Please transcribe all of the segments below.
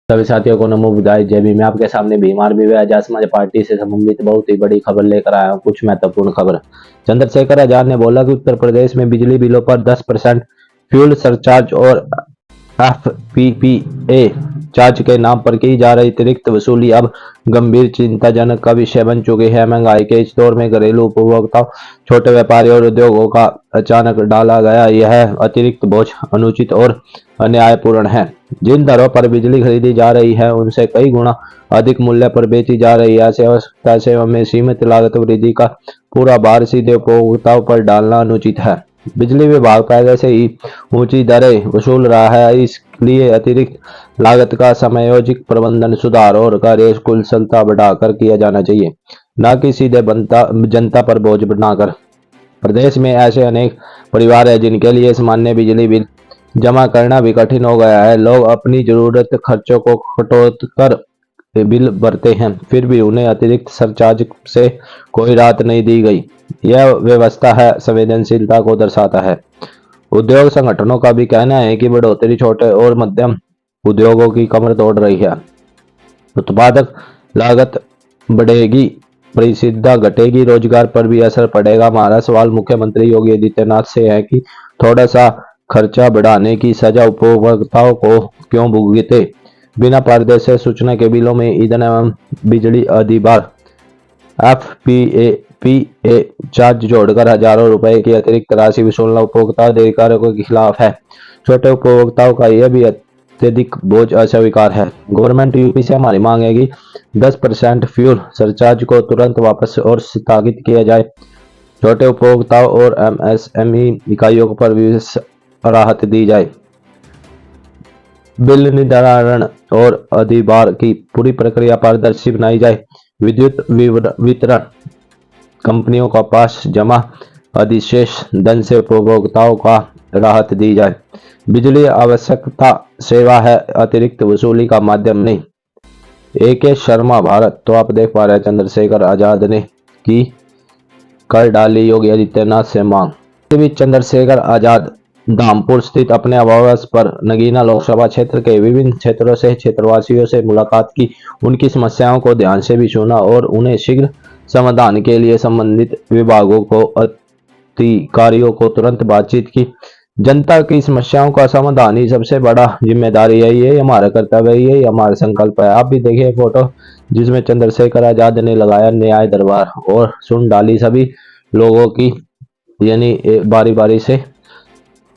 सभी साथियों को नमो बुधाय जय भीम। मैं आपके सामने भीम आर्मी व आजाद समाज पार्टी से संबंधित बहुत ही बड़ी खबर लेकर आया हूँ। कुछ महत्वपूर्ण खबर। चंद्रशेखर आजाद ने बोला कि उत्तर प्रदेश में बिजली बिलों पर 10% फ्यूल सरचार्ज और एफपीपीए चार्ज के नाम पर की जा रही अतिरिक्त वसूली अब गंभीर चिंताजनक का विषय बन चुकी है। महंगाई के इस दौर में घरेलू उपभोक्ताओं, छोटे व्यापारियों और उद्योगों का अचानक डाला गया यह अतिरिक्त बोझ अनुचित और अन्यायपूर्ण है। जिन दरों पर बिजली खरीदी जा रही है उनसे कई गुना अधिक मूल्य पर बेची जा रही है। ऐसी अवस्था से हमें सीमित लागत वृद्धि का पूरा भार सीधे उपभोक्ताओं पर डालना अनुचित है। बिजली विभाग पहले से ही ऊंची दरें वसूल रहा है, इसलिए अतिरिक्त लागत का समयोजित प्रबंधन, सुधार और कार्यकुशलता बढ़ाकर किया जाना चाहिए, न कि सीधे जनता पर बोझ बनाकर। प्रदेश में ऐसे अनेक परिवार हैं जिनके लिए सामान्य बिजली बिल जमा करना भी कठिन हो गया है। लोग अपनी जरूरत खर्चों को खटोकर बिल भरते हैं, फिर भी उन्हें अतिरिक्त सरचार्ज से कोई राहत नहीं दी गई। यह व्यवस्था है संवेदनशीलता को दर्शाता है। उद्योग संगठनों का भी कहना है कि बढ़ोतरी छोटे और मध्यम उद्योगों की कमर तोड़ रही है। उत्पादक लागत बढ़ेगी, परिशुद्धता घटेगी, रोजगार पर भी असर पड़ेगा। हमारा सवाल मुख्यमंत्री योगी आदित्यनाथ से है कि थोड़ा सा खर्चा बढ़ाने की सजा उपभोक्ताओं को क्यों भुगते बिना पर्दे से सूचना के बिलों में ईंधन एवं बिजली अधिभार एफपीए चार्ज जोड़कर हजारों रुपए की अतिरिक्त राशि वसूलना उपभोक्ता अधिकारियों के खिलाफ है। छोटे उपभोक्ताओं का यह भी अत्यधिक बोझ अस्वीकार है। गवर्नमेंट यूपी से हमारी मांग है कि 10% फ्यूल सरचार्ज को तुरंत वापस और स्थगित किया जाए। छोटे उपभोक्ताओं और एमएसएमई इकाइयों पर भी राहत दी जाए। बिल निर्धारण और अधिभार की पूरी प्रक्रिया पारदर्शी बनाई जाए। विद्युत वितरण कंपनियों का पास जमा अधिशेष धन से उपभोक्ताओं का राहत दी जाए। बिजली आवश्यकता सेवा है, अतिरिक्त वसूली का माध्यम नहीं। AK शर्मा, भारत। तो आप देख पा रहे हैं चंद्रशेखर आजाद ने की कर डाली योगी आदित्यनाथ से मांग। इस बीच चंद्रशेखर आजाद धामपुर स्थित अपने आवास पर नगीना लोकसभा क्षेत्र के विभिन्न क्षेत्रों से क्षेत्रवासियों से मुलाकात की, उनकी समस्याओं को ध्यान से भी सुना और उन्हें शीघ्र समाधान के लिए संबंधित विभागों को अधिकारियों को तुरंत बातचीत की। जनता की समस्याओं का समाधान ही सबसे बड़ा जिम्मेदारी है, ये हमारा कर्तव्य है, ये हमारा संकल्प है। आप भी देखिए फोटो जिसमें चंद्रशेखर आजाद ने लगाया न्याय दरबार और सुन डाली सभी लोगों की, यानी बारी बारी से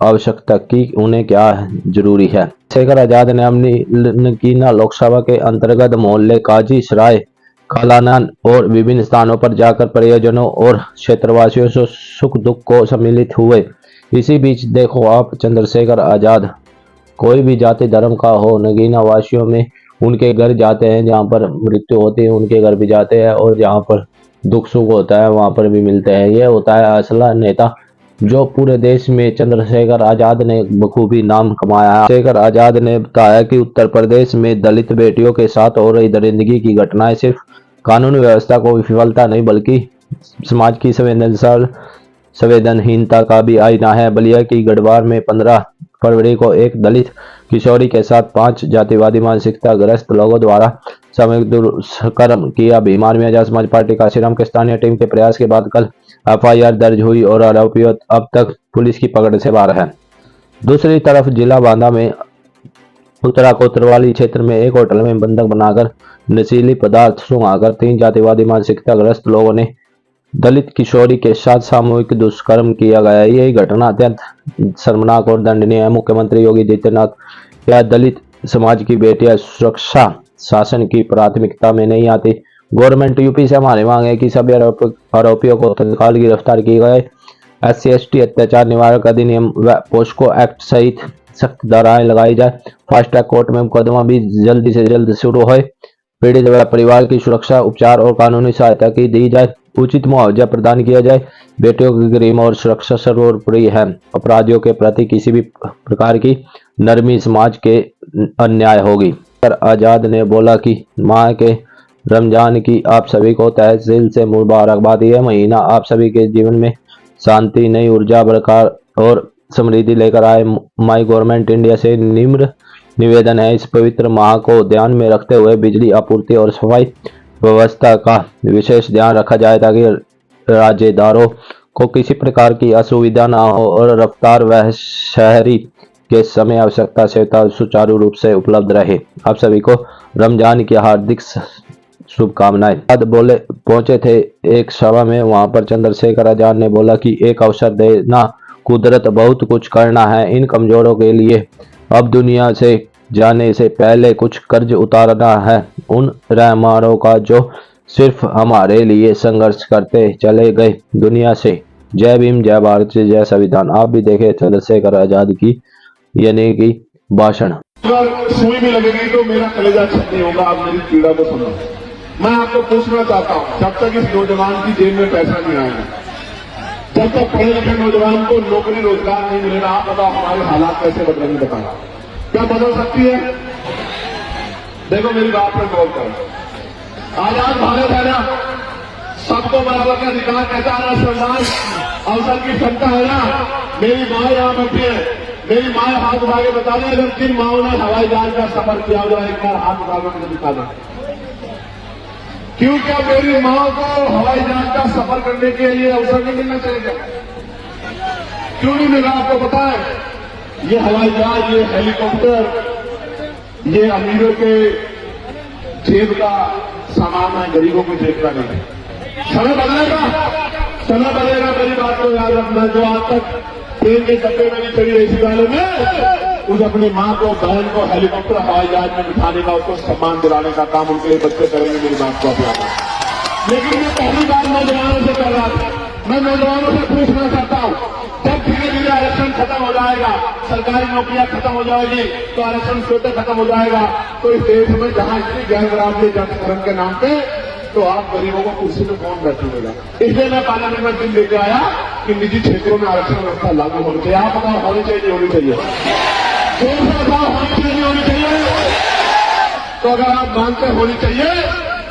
आवश्यकता की उन्हें क्या जरूरी है। शेखर आजाद ने अपनी नगीना लोकसभा के अंतर्गत मोहल्ले काजी सराय, कालानन और विभिन्न स्थानों पर जाकर परिजनों और क्षेत्रवासियों से सुख दुख को सम्मिलित हुए। इसी बीच देखो आप, चंद्रशेखर आजाद कोई भी जाति धर्म का हो, नगीना वासियों में उनके घर जाते हैं, जहाँ पर मृत्यु होती है उनके घर भी जाते हैं और जहाँ पर दुख सुख होता है वहां पर भी मिलते हैं। यह होता है असला नेता, जो पूरे देश में चंद्रशेखर आजाद ने बखूबी नाम कमाया है। चंद्रशेखर आजाद ने बताया कि उत्तर प्रदेश में दलित बेटियों के साथ हो रही दरिंदगी की घटनाएं सिर्फ कानून व्यवस्था को विफलता नहीं बल्कि समाज की संवेदनहीनता का भी आईना है। बलिया की गढ़वार में 15 फरवरी को एक दलित किशोरी के साथ 5 जातिवादी मानसिकता ग्रस्त लोगों द्वारा सामूहिक दुष्कर्म किया। भीम आर्मी आजाद समाज पार्टी काशीराम के स्थानीय टीम के प्रयास के बाद कल FIR दर्ज हुई और आरोपी अब तक पुलिस की पकड़ से बाहर है। दूसरी तरफ जिला बांदा में उत्तरा कोतवाली क्षेत्र में एक होटल में बंधक बनाकर नशीली पदार्थ सुंघाकर 3 जातिवादी मानसिकता ग्रस्त लोगों ने दलित किशोरी के साथ सामूहिक दुष्कर्म किया गया। यही घटना अत्यंत शर्मनाक और दंडनीय है। मुख्यमंत्री योगी आदित्यनाथ या दलित समाज की बेटियां सुरक्षा शासन की प्राथमिकता में नहीं आती। गवर्नमेंट यूपी से हमारी मांग है कि सभी आरोपियों को तत्काल गिरफ्तार किए गए। SC/ST अत्याचार निवारक अधिनियम व पोस्को एक्ट सहित सख्त धाराएं लगाई जाए। फास्ट ट्रैक कोर्ट में मुकदमा भी जल्दी से जल्द शुरू हो। पीड़ित व परिवार की सुरक्षा, उपचार और कानूनी सहायता की दी जाए। उचित मुआवजा प्रदान किया जाए। बेटियों की गरिमा और सुरक्षा सर्वोपरि है। अपराधियों के प्रति किसी भी प्रकार की नरमी समाज के अन्याय होगी। आजाद ने बोला कि माह के रमजान की आप सभी को तहे दिल से मुबारकबाद। यह महीना आप सभी के जीवन में शांति, नई ऊर्जा, बरकरार और समृद्धि लेकर आए। माई गवर्नमेंट इंडिया से निम्र निवेदन है इस पवित्र माह को ध्यान में रखते हुए बिजली आपूर्ति और सफाई व्यवस्था का विशेष ध्यान रखा जाए ताकि राज्यदारों को किसी प्रकार की असुविधा न हो और रफ्तार व शहरी के समय आवश्यकता सेवा सुचारू रूप से उपलब्ध रहे। आप सभी को रमजान की हार्दिक शुभकामनाएं। बाद बोले पहुंचे थे एक सभा में, वहां पर चंद्रशेखर आजाद ने बोला कि एक अवसर देना कुदरत बहुत कुछ करना है, इन कमजोरों के लिए अब दुनिया से जाने से पहले कुछ कर्ज उतारना है उन रहमानों का जो सिर्फ हमारे लिए संघर्ष करते चले गए दुनिया से। जय भीम, जय भारत, जय संविधान। आप भी देखे चंद्रशेखर आजाद की यानी कि भाषण। सुई भी लगेगी तो मेरा कलेजा छत नहीं होगा। आप मेरी पीड़ा को सुनो। मैं आपको पूछना चाहता हूं, जब तक इस नौजवान की जेब में पैसा नहीं आएगा, जब तक पढ़े लिखे नौजवान को नौकरी रोजगार नहीं मिलेगा, आप बताओ हमारे हालात कैसे बदलेंगे? बताओ क्या बदल सकती है? देखो मेरी बात पर गौर करो। आजाद भारत है ना, सबको बराबर का अधिकार कहता है ना, सम्मान अवसर की क्षमता है ना। मेरी माँ यहां बैठी है, मेरी माँ हाथ उठा के बता दें अगर किन माओ ने हवाई जहाज का सफर किया हो, एक बार हाथ उठा के मुझे दिखा दें। क्यों क्या मेरी माँ को हवाई जहाज का सफर करने के लिए अवसर नहीं मिलना चाहिए? क्यों नहीं मिला? आपको पता है ये हवाई जहाज, ये हेलीकॉप्टर, ये अमीरों के जेब का सामान है, गरीबों की जेब का नहीं। समय बदलेगा, समय बदलेगा। मेरी बात को याद रखना, जो आज तक ट्रेन के डब्बे में नहीं चढ़ी एसी वाले में, उस अपनी माँ को, बहन को हेलीकॉप्टर हवाई जहाज में बिठाने का, उसको सम्मान दिलाने का काम उनके बच्चे करेंगे। मेरी बात को अपनाना। लेकिन मैं पहली बार नौजवानों से कर रहा था, मैं नौजवानों से पूछना चाहता हूं, जब धीरे धीरे आरक्षण खत्म हो जाएगा, सरकारी नौकरियां खत्म हो जाएगी, तो आरक्षण स्वतः खत्म हो जाएगा, तो इस देश में जहां इतनी गैर बराबरी जनसंख्या के नाम पे, तो आप गरीबों को कुर्सी में कौन बैठेगा? इसलिए मैं पार्लियामेंट में बिल लेके आया कि निजी क्षेत्रों में आरक्षण व्यवस्था लागू होनी चाहिए। आप बताओ होनी चाहिए नहीं होनी चाहिए? होनी चाहिए होनी चाहिए। तो अगर आप मानते होनी चाहिए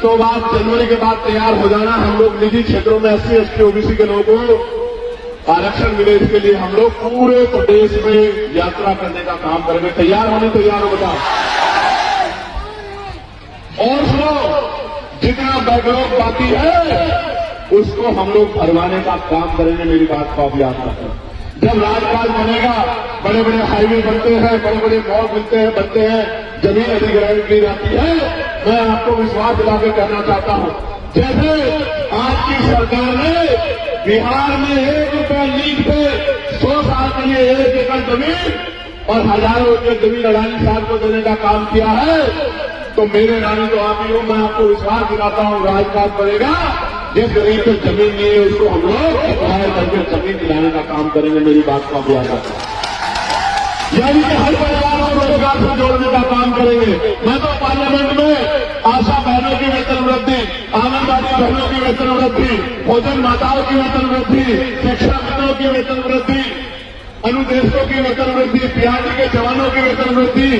तो आप जनवरी के बाद तैयार हो जाना। हम लोग निजी क्षेत्रों में SC ST OBC के लोगों को आरक्षण मिले, इसके लिए हम लोग पूरे प्रदेश में यात्रा करने का काम करेंगे। तैयार होने तैयार हो बताओ। और सुनो, जितना बैकलॉग बाकी है उसको हम लोग भरवाने का काम करेंगे। मेरी बात को आप याद रखें। जब राजपाल बनेगा, बड़े बड़े हाईवे बनते हैं, बड़े बड़े मॉल बनते हैं, जमीन अधिग्रहण की जाती है, मैं आपको विश्वास दिला के कहना चाहता हूं, जैसे आज की सरकार ने बिहार में 1 रुपया लीज पे 100 साल के लिए 1 एकड़ जमीन और हजारों एकड़ जमीन अडानी साहब को देने का काम किया है, तो मेरे रानी तो आप ही हो। मैं आपको विश्वास दिलाता हूं, राजपाल बनेगा, जिस गरीब को जमीन नहीं है उसको हम लोग एक्वायर करके जमीन दिलाने का काम करेंगे। मेरी बात को आप याद रखें। यानी कि हर परिवार को रोजगार से जोड़ने का काम करेंगे। मैं तो पार्लियामेंट में आशा बहनों की वेतन वृद्धि, आंगनबाड़ी बहनों की वेतन वृद्धि, भोजन माताओं की वेतन वृद्धि, शिक्षा मित्रों की वेतन वृद्धि, अनुदेशकों की वेतन वृद्धि, पीआरडी के जवानों की वेतन वृद्धि,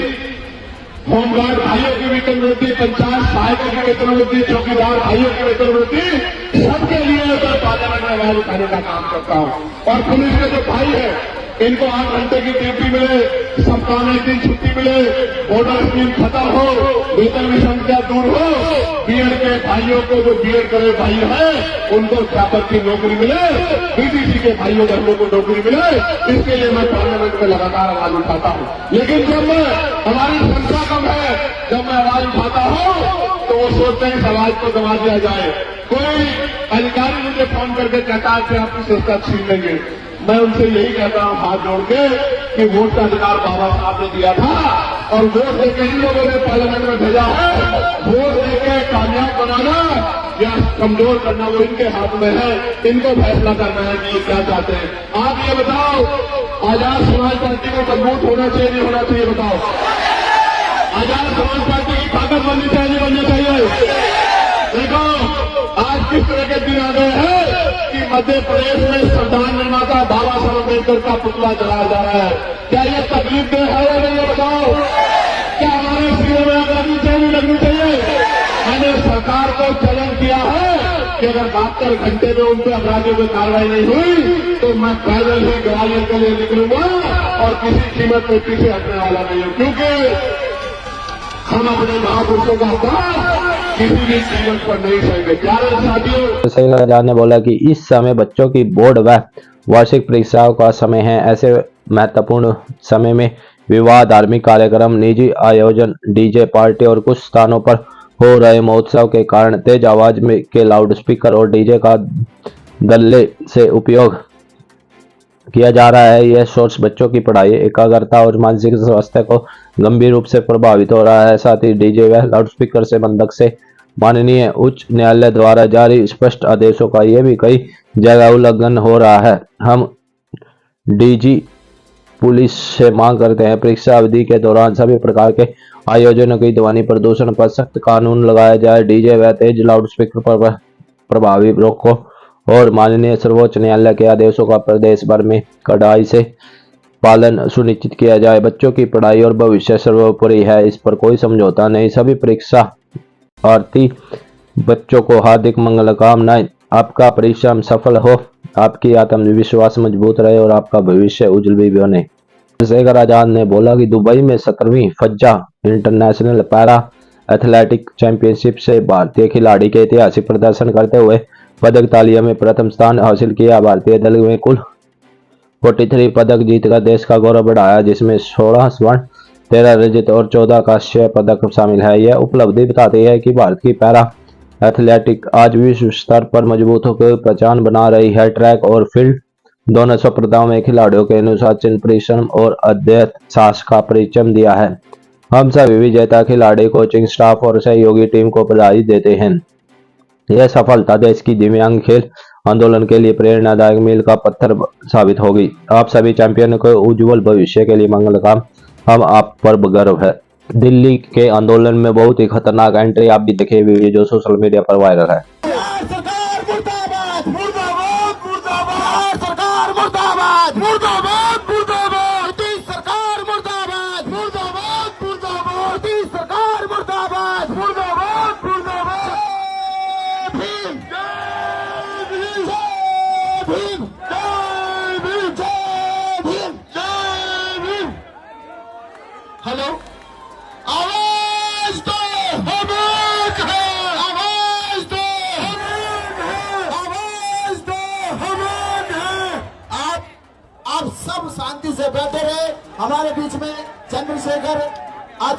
होमगार्ड भाइयों की वेतन वृद्धि, पंचायत सहायकों की वेतन वृद्धि, चौकीदार भाइयों की वेतन वृद्धि, सबके लिए मैं पार्लियामेंट में आवाज उठाने का काम करता हूं। और पुलिस के जो भाई है, इनको 8 घंटे की ड्यूटी मिले, सप्ताह में 1 दिन छुट्टी मिले, बॉर्डर स्कीम खत्म हो, वेतन विषमता दूर हो, बीएड के भाइयों को, जो बीएड करे भाई है, उनको अध्यापक की नौकरी मिले, बीटीसी के भाइयों बहनों को नौकरी मिले, इसके लिए मैं पार्लियामेंट में लगातार आवाज उठाता हूं। लेकिन जब मैं, हमारी संख्या कम है, जब मैं आवाज उठाता हूं तो वो सोचते हैं इस आवाज को दबा दिया जाए। कोई अधिकारी मुझे फोन करके कहता है कि आपकी संस्था छीन लेंगे। मैं उनसे यही कहता हूं हाथ जोड़ के कि वोट का अधिकार बाबा साहब ने दिया था और वोट देके इन लोगों ने पार्लियामेंट में भेजा है। वोट देके कामयाब बनाना या कमजोर करना वो इनके हाथ में है। इनको फैसला करना है कि ये क्या चाहते हैं। आप ये बताओ, आजाद समाज पार्टी को मजबूत होना चाहिए नहीं होना चाहिए? बताओ, आजाद समाज पार्टी की ताकत बननी चाहिए नहीं बननी चाहिए? देखो आज किस तरह के दिन आ गए हैं कि मध्य प्रदेश में संविधान निर्माता बाबा साहब अम्बेडकर का पुतला जलाया जा रहा है। क्या ये तकलीफ दे है या नहीं? बताओ, क्या हमारे सीने में आग लगनी चाहिए लगनी चाहिए? मैंने सरकार को चैलेंज किया है कि अगर 72 घंटे में उन पर अपराधियों पर कार्रवाई नहीं हुई तो मैं पैदल ही ग्वालियर के लिए निकलूंगा और किसी कीमत पे पीछे हटने वाला नहीं हूं। क्योंकि हम अपने महापुरुषों का अपमान किसी भी कीमत पर नहीं सहेंगे। प्यारे साथियों, शेखर आजाद ने बोला कि इस समय बच्चों की बोर्ड व वार्षिक परीक्षाओं का समय है। ऐसे महत्वपूर्ण समय में विवाह, धार्मिक कार्यक्रम, निजी आयोजन, डीजे पार्टी और कुछ स्थानों पर हो रहे महोत्सव के कारण तेज आवाज में के लाउडस्पीकर और डीजे का दल्ले से उपयोग किया जा रहा है। यह सोर्स बच्चों की पढ़ाई, एकाग्रता और मानसिक स्वास्थ्य को गंभीर रूप से प्रभावित हो रहा है। साथ ही डीजे व लाउडस्पीकर से बंधक से माननीय उच्च न्यायालय द्वारा जारी स्पष्ट आदेशों का यह भी कई जगह उल्लंघन हो रहा है। हम डीजी पुलिस से मांग करते हैं, परीक्षा अवधि के दौरान सभी प्रकार के आयोजनों की ध्वनि प्रदूषण पर सख्त कानून लगाया जाए। डीजे व तेज लाउडस्पीकर पर प्रभावी रोको और माननीय सर्वोच्च न्यायालय के आदेशों का प्रदेश भर में कड़ाई से पालन सुनिश्चित किया जाए। बच्चों की पढ़ाई और भविष्य सर्वोपरि है, इस पर कोई समझौता नहीं। सभी परीक्षार्थी बच्चों को हार्दिक मंगल कामनाएं। आपका परिश्रम सफल हो, आपकी आत्मविश्वास मजबूत रहे और आपका भविष्य उज्जवल भी बने। शेखर आजाद ने बोला कि दुबई में 17वीं फज्जा इंटरनेशनल पैरा एथलेटिक चैंपियनशिप से भारतीय खिलाड़ी के ऐतिहासिक प्रदर्शन करते हुए पदक तालिया में प्रथम स्थान हासिल किया। भारतीय दल में कुल 43 पदक जीतकर देश का गौरव बढ़ाया, जिसमें 16 स्वर्ण, 13 रजत और 14 कांस्य पदक शामिल है। यह उपलब्धि बताती है कि भारत की पैरा एथलेटिक आज विश्व स्तर पर मजबूत होकर पहचान बना रही है। ट्रैक और फील्ड दोनों स्पर्धाओं में खिलाड़ियों के अनुशासन, परिश्रम और अद्यत साहस का परिचय दिया है। हम सभी विजेता खिलाड़ी, कोचिंग स्टाफ और सहयोगी टीम को बधाई देते हैं। यह सफलता देश की दिव्यांग खेल आंदोलन के लिए प्रेरणादायक मील का पत्थर साबित होगी। आप सभी चैंपियन को उज्जवल भविष्य के लिए मंगल काम। हम आप पर गर्व है। दिल्ली के आंदोलन में बहुत ही खतरनाक एंट्री आप भी देखे वीडियो जो सोशल मीडिया पर वायरल है। सरकार मुर्दाबाद, मुर्दाबाद, मुर्दाबाद, सरकार मुर्दाबाद, मुर्दाबाद, मुर्दाबाद, नीतीश सरकार मुर्दाबाद, मुर्दाबाद, मुर्दाबाद, नीतीश सरकार मुर्दाबाद, मुर्दाबाद, मुर्दाबाद। भीम, जय भीम, जय भीम, जय भीम, जय भीम, जय भीम। हेलो, आवाज दो, हम एक हैं, आवाज दो, हम एक हैं, आवाज दो, हम एक हैं। आप सब शांति से बैठे रहे। हमारे बीच में चंद्रशेखर आजाद